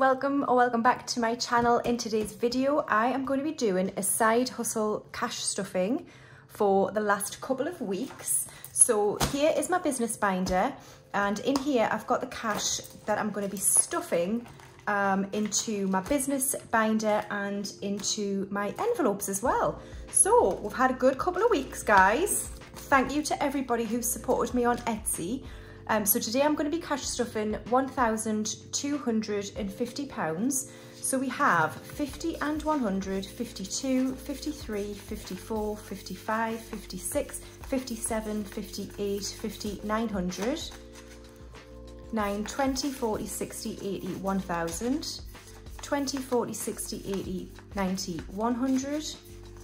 welcome or welcome back to my channel. In today's video I am going to be doing a side hustle cash stuffing for the last couple of weeks. So here is my business binder, and in here I've got the cash that I'm going to be stuffing into my business binder and into my envelopes as well. So we've had a good couple of weeks, guys. Thank you to everybody who supported me on Etsy. So today I'm going to be cash stuffing £1,250. So we have 50 and 100, 52, 53, 54, 55, 56, 57, 58, 50, 900, 9, 20, 40, 60, 80, 1000, 20, 40, 60, 80, 90, 100,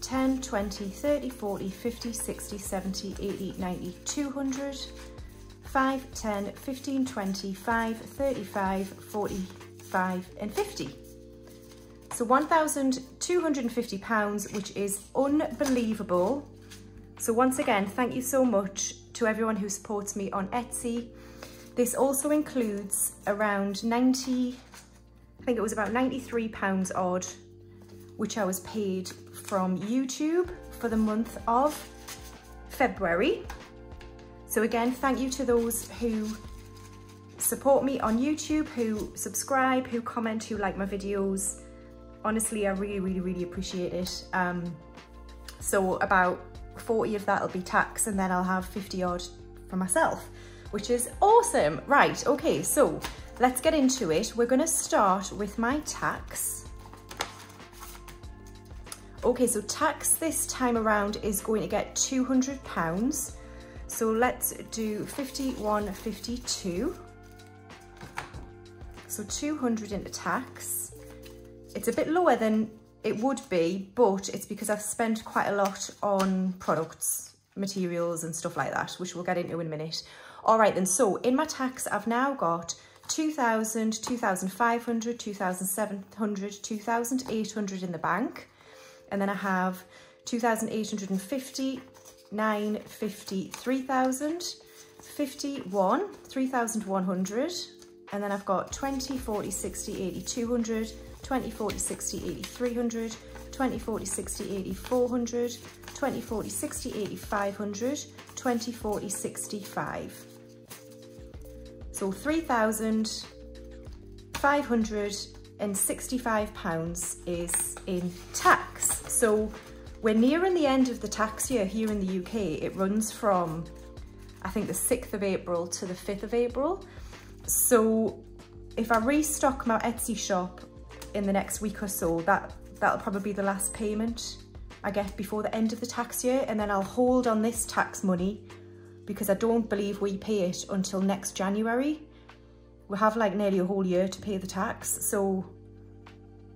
10, 20, 30, 40, 50, 60, 70, 80, 90, 200, 5, 10, 15, 20, 5, 35, 45 and 50. So £1,250, which is unbelievable. So once again, thank you so much to everyone who supports me on Etsy. This also includes around 90, I think it was about £93 odd, which I was paid from YouTube for the month of February. So again, thank you to those who support me on YouTube, who subscribe, who comment, who like my videos. Honestly, I really appreciate it. So about 40 of that will be tax, and then I'll have 50 odd for myself, which is awesome. Right, okay, so let's get into it. We're gonna start with my tax. Okay, so tax this time around is going to get £200. So let's do 51, 52. So 200 into tax. It's a bit lower than it would be, but it's because I've spent quite a lot on products, materials and stuff like that, which we'll get into in a minute. All right then, so in my tax, I've now got 2,000, 2,500, 2,700, 2,800 in the bank. And then I have 2,850, 9, 50, 3,000, 51, 3,100, and then I've got 20, 40, 60, 80, 200, 20, 40, 60, 80, 300, 20, 40, 60, 80, 400, 20, 40, 60, 80, 500, 20, 40, 65. So £3,565 is in tax. So we're nearing the end of the tax year here in the UK. It runs from, I think, the 6th of April to the 5th of April. So if I restock my Etsy shop in the next week or so, that'll probably be the last payment I get before the end of the tax year. And then I'll hold on this tax money because I don't believe we pay it until next January. We have like nearly a whole year to pay the tax. So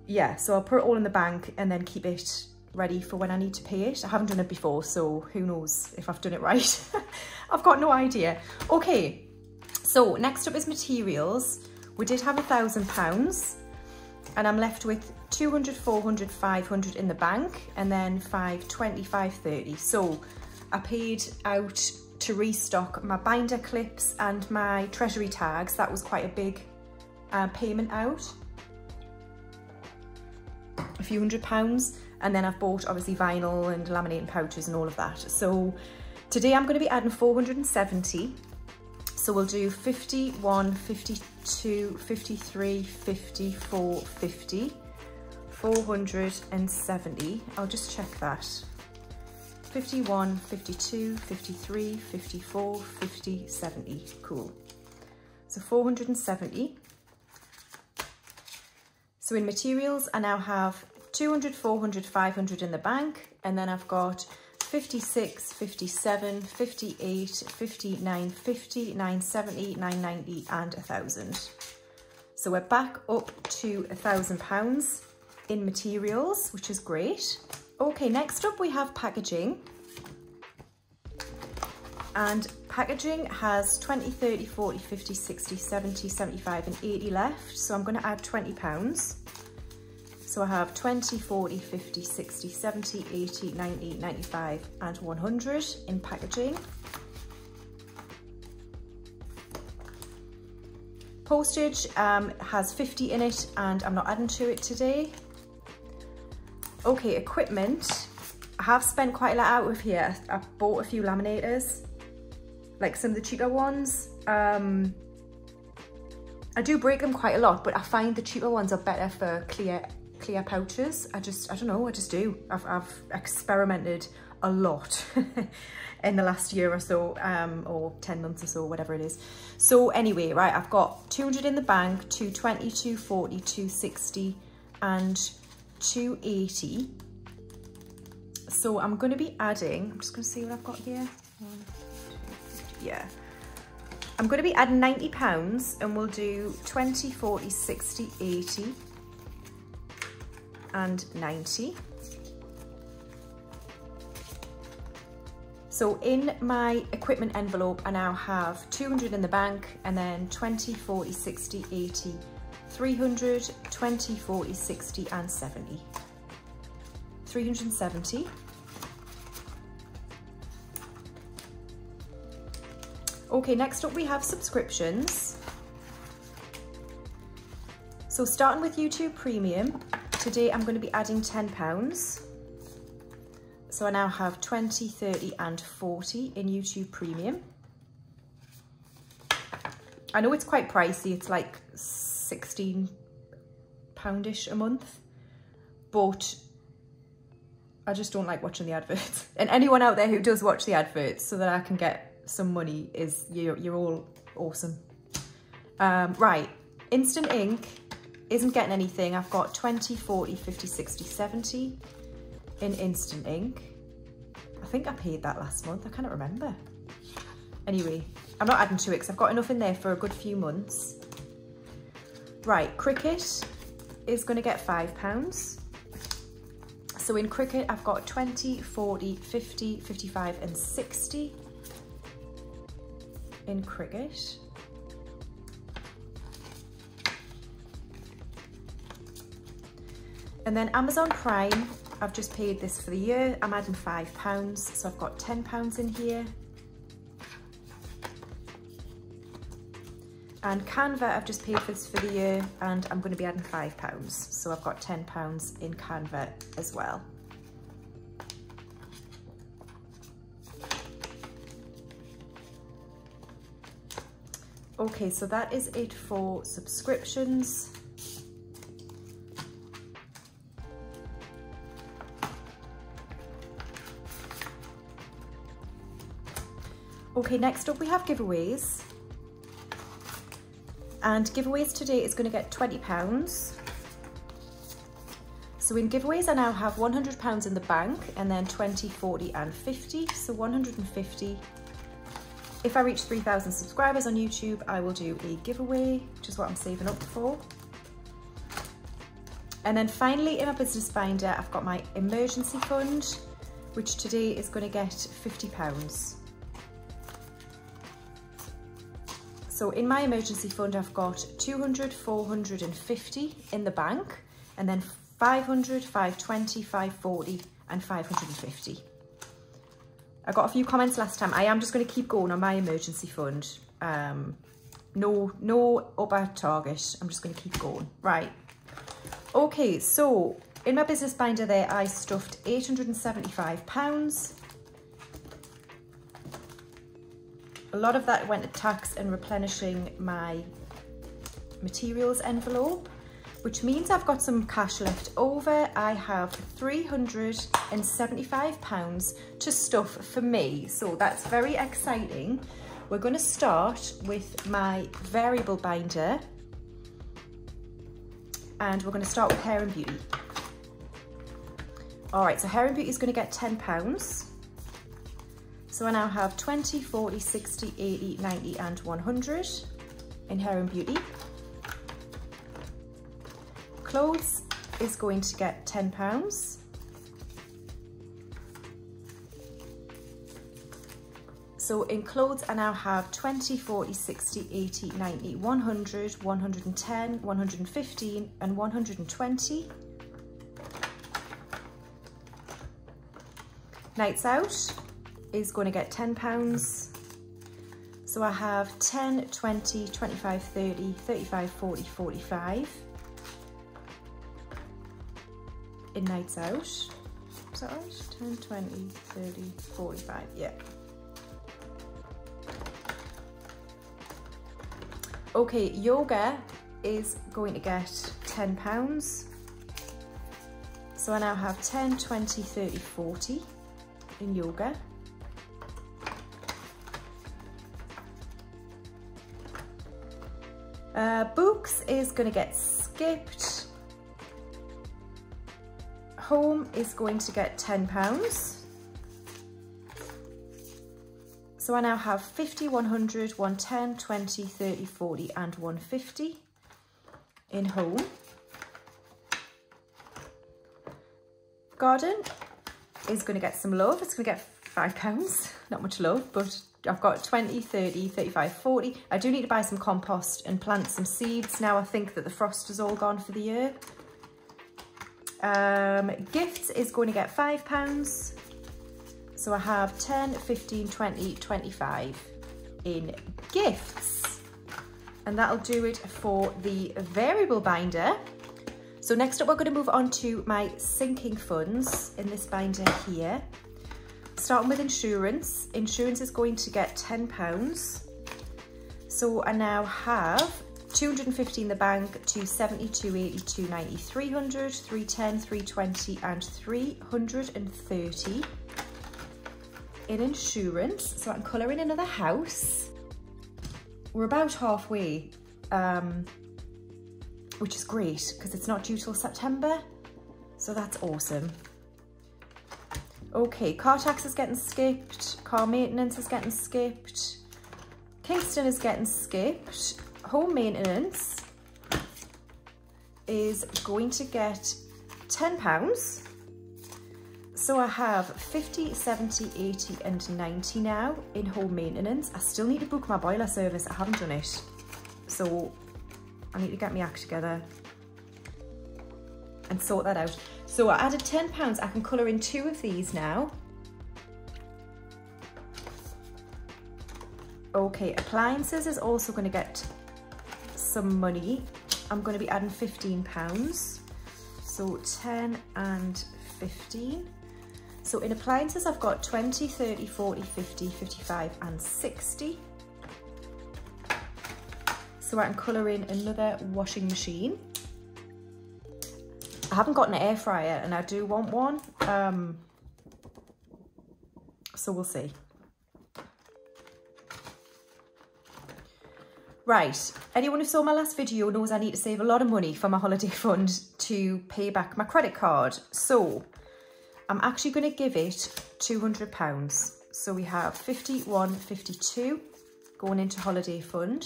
yeah, so I'll put it all in the bank and then keep it ready for when I need to pay it. I haven't done it before, so who knows if I've done it right. I've got no idea. Okay, so next up is materials. We did have £1,000 and I'm left with 200, 400, 500 in the bank, and then 5, 20, 5, 30. So I paid out to restock my binder clips and my treasury tags. That was quite a big payment out, a few £100s. And then I've bought obviously vinyl and laminating pouches and all of that. So today I'm going to be adding 470. So we'll do 51, 52, 53, 54, 50, 470. I'll just check that. 51, 52, 53, 54, 50, 70. Cool. So 470. So in materials, I now have 200, 400, 500 in the bank, and then I've got 56, 57, 58, 59, 50, 970, 990 and 1,000. So we're back up to £1,000 in materials, which is great. Okay, next up we have packaging. And packaging has 20, 30, 40, 50, 60, 70, 75 and 80 left. So I'm going to add £20. So I have 20, 40, 50, 60, 70, 80, 90, 95 and 100 in packaging. Postage has 50 in it and I'm not adding to it today. Okay, equipment. I have spent quite a lot out of here. I bought a few laminators, like some of the cheaper ones. I do break them quite a lot, but I find the cheaper ones are better for clear pouches. I don't know, I just do. I've experimented a lot in the last year or so, or 10 months or so, whatever it is. So anyway, right, I've got 200 in the bank, 220, 240, 260 and 280. So I'm going to be adding, I'm just going to see what I've got here. 1, 2, yeah. I'm going to be adding £90 and we'll do 20, 40, 60, 80 and 90. So in my equipment envelope, I now have 200 in the bank and then 20, 40, 60, 80, 300, 20, 40, 60 and 70. 370. Okay, next up we have subscriptions. So starting with YouTube Premium, today I'm going to be adding £10. So I now have 20, 30 and 40 in YouTube Premium. I know it's quite pricey, it's like £16-ish a month, but I just don't like watching the adverts. And anyone out there who does watch the adverts so that I can get some money, is you're all awesome. Right, Instant Ink isn't getting anything. I've got 20, 40, 50, 60, 70 in Instant Ink. I think I paid that last month, I can't remember. Anyway, I'm not adding to it because I've got enough in there for a good few months. Right, Cricut is going to get £5. So in Cricut, I've got 20, 40, 50, 55 and 60 in Cricut. And then Amazon Prime, I've just paid this for the year. I'm adding £5, so I've got £10 in here. And Canva, I've just paid for this for the year and I'm going to be adding £5. So I've got £10 in Canva as well. Okay, so that is it for subscriptions. Okay, next up we have giveaways. And giveaways today is going to get £20. So in giveaways I now have £100 in the bank and then 20, 40 and 50, so 150. If I reach 3,000 subscribers on YouTube, I will do a giveaway, which is what I'm saving up for. And then finally in my business binder, I've got my emergency fund, which today is going to get £50. So in my emergency fund, I've got 200, 450 in the bank, and then 500, 520, 540 and 550. I got a few comments last time. I am just going to keep going on my emergency fund. No upper target. I'm just going to keep going. Right. Okay, so in my business binder there, I stuffed £875. A lot of that went to tax and replenishing my materials envelope, which means I've got some cash left over. I have £375 to stuff for me, so that's very exciting. We're going to start with my variable binder, and we're going to start with Hair and Beauty. All right, so Hair and Beauty is going to get £10. So I now have 20, 40, 60, 80, 90 and 100 in Hair and Beauty. Clothes is going to get £10. So in clothes, I now have 20, 40, 60, 80, 90, 100, 110, 115 and 120. Nights Out is going to get £10. So I have 10, 20, 25, 30, 35, 40, 45 in nights out. Is that right? 10, 20, 30, 45, yeah. Okay, yoga is going to get £10. So I now have 10, 20, 30, 40 in yoga. Books is going to get skipped. Home is going to get £10. So I now have 50, 100, 110, 20, 30, 40 and 150 in home. Garden is going to get some love. It's going to get £5. Not much love, but I've got 20, 30, 35, 40. I do need to buy some compost and plant some seeds. Now I think that the frost is all gone for the year. Gifts is going to get £5. So I have 10, 15, 20, 25 in gifts. And that'll do it for the variable binder. So next up, we're going to move on to my sinking funds in this binder here. Starting with insurance. Insurance is going to get £10. So I now have 250 in the bank, 270, 280, 290, 300, 310, 320 and 330 in insurance. So I can colour in another house. We're about halfway, which is great because it's not due till September. So that's awesome. Okay, car tax is getting skipped. Car maintenance is getting skipped. Kingston is getting skipped. Home maintenance is going to get £10. So I have 50, 70, 80 and 90 now in home maintenance. I still need to book my boiler service. I haven't done it. So I need to get my act together and sort that out. So I added £10. I can colour in 2 of these now. Okay, appliances is also going to get some money. I'm going to be adding £15. So 10 and 15. So in appliances, I've got 20, 30, 40, 50, 55 and 60. So I can colour in another washing machine. I haven't got an air fryer and I do want one. So we'll see. Right, anyone who saw my last video knows I need to save a lot of money for my holiday fund to pay back my credit card. So I'm actually going to give it £200. So we have 51, 52 going into holiday fund.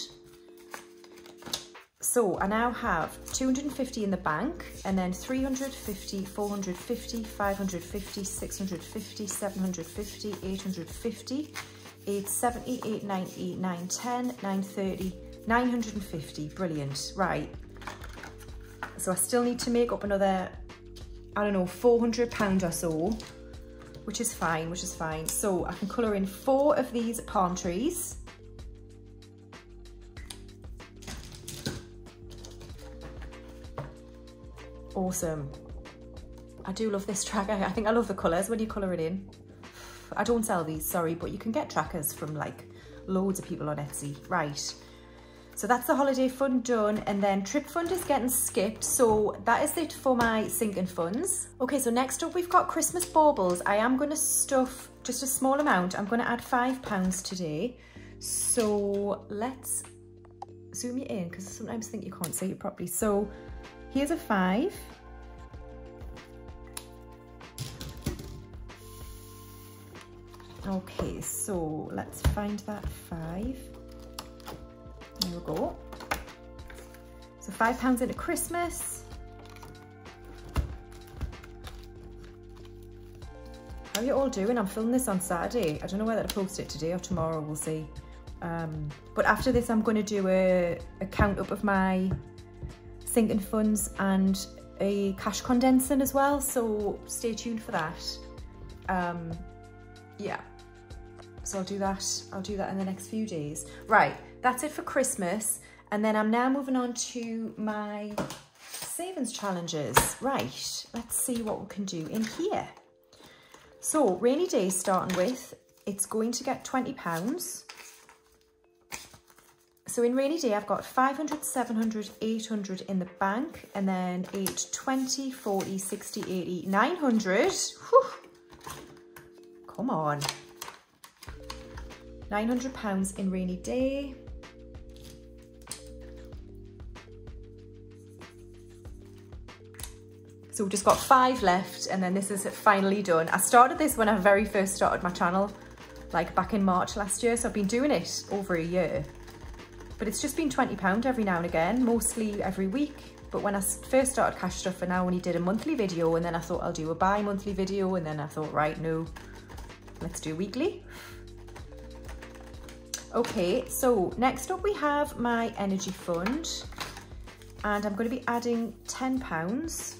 So I now have 250 in the bank and then 350, 450, 550, 650, 750, 850, 870, 890, 910, 930, 950. Brilliant. Right. So I still need to make up another, I don't know, £400 or so, which is fine, So I can colour in 4 of these palm trees. Awesome. I do love this tracker. I think I love the colours when you colour it in. I don't sell these, sorry, but you can get trackers from like loads of people on Etsy. Right. So that's the holiday fund done, and then trip fund is getting skipped. So that is it for my sinking funds. Okay, so next up we've got Christmas baubles. I am going to stuff just a small amount. I'm going to add £5 today. So let's zoom you in because I sometimes think you can't see it properly. So here's a 5. Okay, so let's find that 5. There we go. So £5 into Christmas. How are you all doing? I'm filming this on Saturday. I don't know whether to post it today or tomorrow, we'll see. But after this, I'm going to do a count up of my sinking funds and a cash condensing as well. So stay tuned for that. Yeah. So I'll do that in the next few days. Right, that's it for Christmas. And then I'm now moving on to my savings challenges. Right, let's see what we can do in here. So rainy day starting with, it's going to get £20. So in rainy day, I've got 500, 700, 800 in the bank, and then 8, 20, 40, 60, 80, 900. Whew. Come on. £900 in rainy day. So we've just got 5 left, and then this is finally done. I started this when I very first started my channel, like back in March last year. So I've been doing it over a year, but it's just been £20 every now and again, mostly every week. But when I first started Cash Stuffer, I only did a monthly video, and then I thought I'll do a bi-monthly video, and then I thought, right, no, let's do weekly. Okay, so next up we have my energy fund, and I'm going to be adding £10.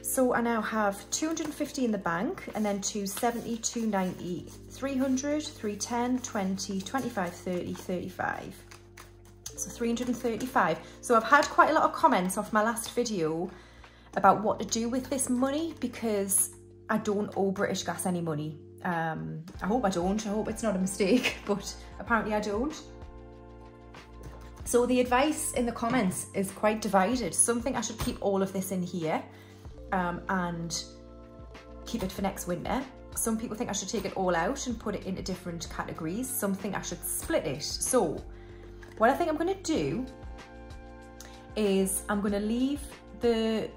So I now have 250 in the bank, and then 270, 290, 300, 310, 20, 25, 30, 35. So 335. So I've had quite a lot of comments off my last video about what to do with this money, because I don't owe British Gas any money. I hope I don't. I hope it's not a mistake, but apparently I don't. So the advice in the comments is quite divided. Some think I should keep all of this in here and keep it for next winter. Some people think I should take it all out and put it into different categories. Some think I should split it. So what I think I'm going to do is I'm going to leave the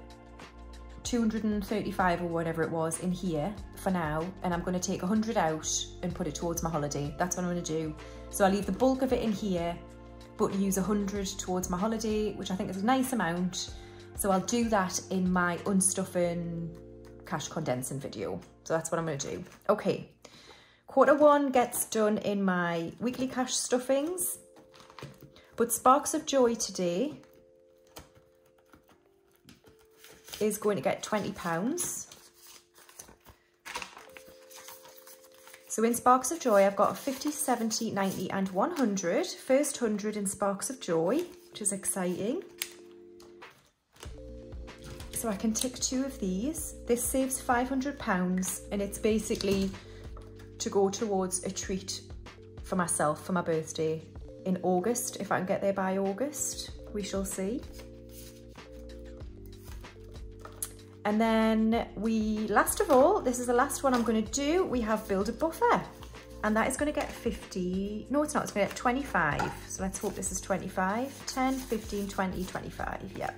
235 or whatever it was in here for now, and I'm going to take 100 out and put it towards my holiday. That's what I'm going to do. So I'll leave the bulk of it in here, but use 100 towards my holiday, which I think is a nice amount. So I'll do that in my unstuffing cash condensing video. So that's what I'm going to do. Okay, Q1 gets done in my weekly cash stuffings, but Sparks of Joy today is going to get £20. So in Sparks of Joy, I've got 50, 70, 90 and 100. First 100 in Sparks of Joy, which is exciting. So I can tick 2 of these. This saves £500, and it's basically to go towards a treat for myself for my birthday in August. If I can get there by August, we shall see. And then last of all, this is the last one I'm going to do, we have Build a Buffer. And that is going to get 50, no it's not, it's going to get 25. So let's hope this is 25, 10, 15, 20, 25, yeah.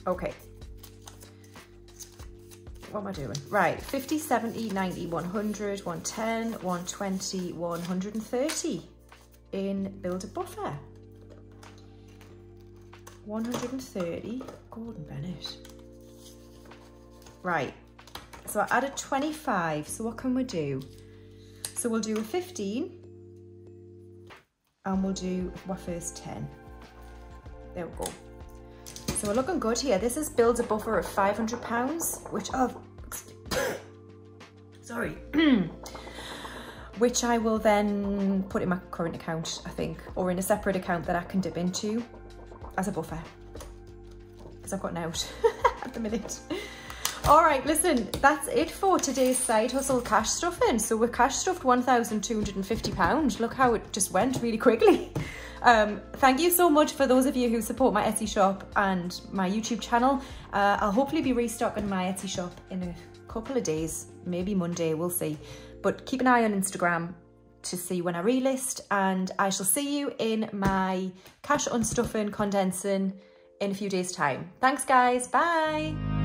Okay. What am I doing? Right, 50, 70, 90, 100, 110, 120, 130 in Build a Buffer. 130, Gordon Bennett. Right, so I added 25, so what can we do? So we'll do a 15, and we'll do our first 10. There we go. So we're looking good here. This is Build a Buffer of £500, which sorry, which I will then put in my current account, I think, or in a separate account that I can dip into as a buffer, because I've got an out at the minute. All right, listen, that's it for today's Side Hustle cash stuffing. So we're cash stuffed £1,250. Look how it just went really quickly. Thank you so much for those of you who support my Etsy shop and my YouTube channel. I'll hopefully be restocking my Etsy shop in a couple of days, maybe Monday, we'll see. But keep an eye on Instagram to see when I relist, and I shall see you in my cash unstuffing condensing in a few days' time. Thanks guys, bye.